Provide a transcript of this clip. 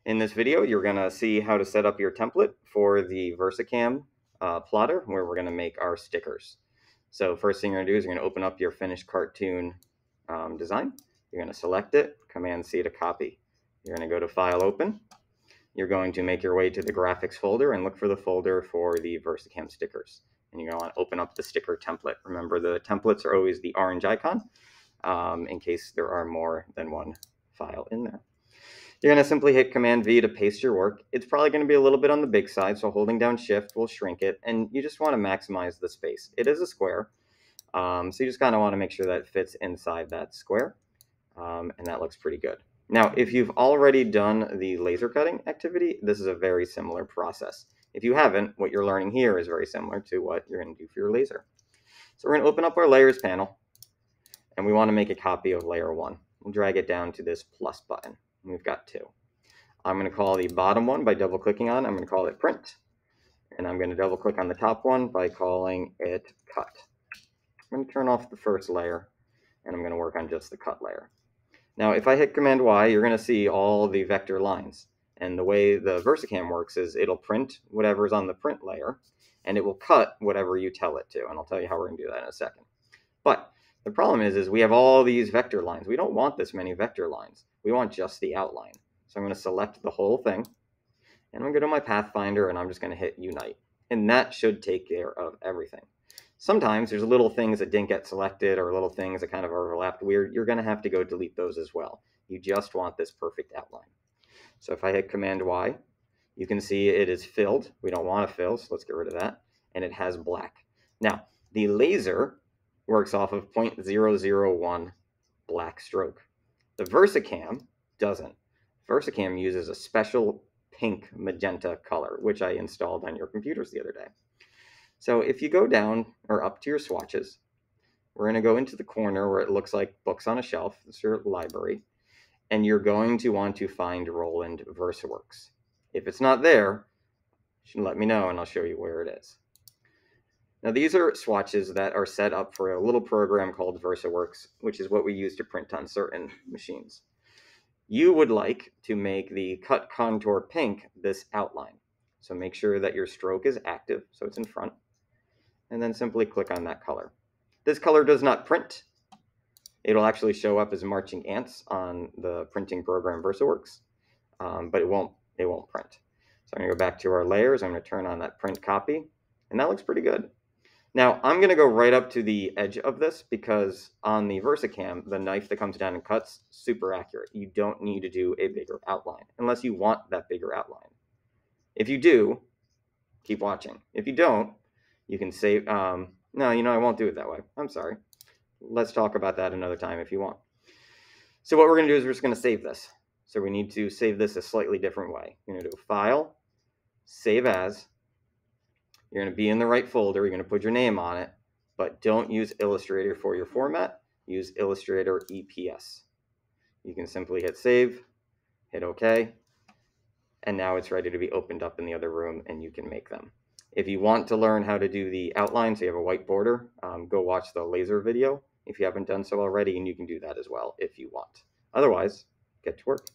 In this video, you're going to see how to set up your template for the VersaCAM plotter where we're going to make our stickers. So first thing you're going to do is you're going to open up your finished cartoon design. You're going to select it, Command-C to copy. You're going to go to File, Open. You're going to make your way to the graphics folder and look for the folder for the VersaCAM stickers. And you're going to want to open up the sticker template. Remember, the templates are always the orange icon in case there are more than one file in there. You're going to simply hit Command-V to paste your work. It's probably going to be a little bit on the big side, so holding down Shift will shrink it, and you just want to maximize the space. It is a square, so you just kind of want to make sure that it fits inside that square, and that looks pretty good. Now, if you've already done the laser cutting activity, this is a very similar process. If you haven't, what you're learning here is very similar to what you're going to do for your laser. So we're going to open up our Layers panel, and we want to make a copy of Layer 1. We'll drag it down to this plus button. We've got two. I'm going to call the bottom one by double-clicking on. I'm going to call it Print. And I'm going to double-click on the top one by calling it Cut. I'm going to turn off the first layer, and I'm going to work on just the cut layer. Now, if I hit Command-Y, you're going to see all the vector lines. And the way the VersaCAM works is it'll print whatever's on the print layer, and it will cut whatever you tell it to. And I'll tell you how we're going to do that in a second. But the problem is we have all these vector lines. We don't want this many vector lines. We want just the outline. So I'm going to select the whole thing, and I'm going to go to my Pathfinder, and I'm just going to hit Unite. And that should take care of everything. Sometimes there's little things that didn't get selected or little things that kind of overlapped weird. You're going to have to go delete those as well. You just want this perfect outline. So if I hit Command-Y, you can see it is filled. We don't want to fill, so let's get rid of that. And it has black. Now, the laser works off of 0.001 black stroke. The VersaCAM doesn't. VersaCAM uses a special pink magenta color, which I installed on your computers the other day. So if you go down or up to your swatches, we're going to go into the corner where it looks like books on a shelf. It's your library. And you're going to want to find Roland VersaWorks. If it's not there, you should let me know and I'll show you where it is. Now these are swatches that are set up for a little program called VersaWorks, which is what we use to print on certain machines. You would like to make the cut contour pink this outline. So make sure that your stroke is active, so it's in front, and then simply click on that color. This color does not print. It'll actually show up as marching ants on the printing program VersaWorks, but it won't print. So I'm going to go back to our layers. I'm going to turn on that print copy, and that looks pretty good. Now, I'm going to go right up to the edge of this because on the VersaCAM, the knife that comes down and cuts, super accurate. You don't need to do a bigger outline unless you want that bigger outline. If you do, keep watching. If you don't, you can save. No, I won't do it that way. I'm sorry. Let's talk about that another time if you want. So what we're going to do is we're just going to save this. So we need to save this a slightly different way. You're going to do File, Save As. You're going to be in the right folder. You're going to put your name on it, but don't use Illustrator for your format. Use Illustrator EPS. You can simply hit Save, hit OK, and now it's ready to be opened up in the other room, and you can make them. If you want to learn how to do the outline, so you have a white border, go watch the laser video if you haven't done so already, and you can do that as well if you want. Otherwise, get to work.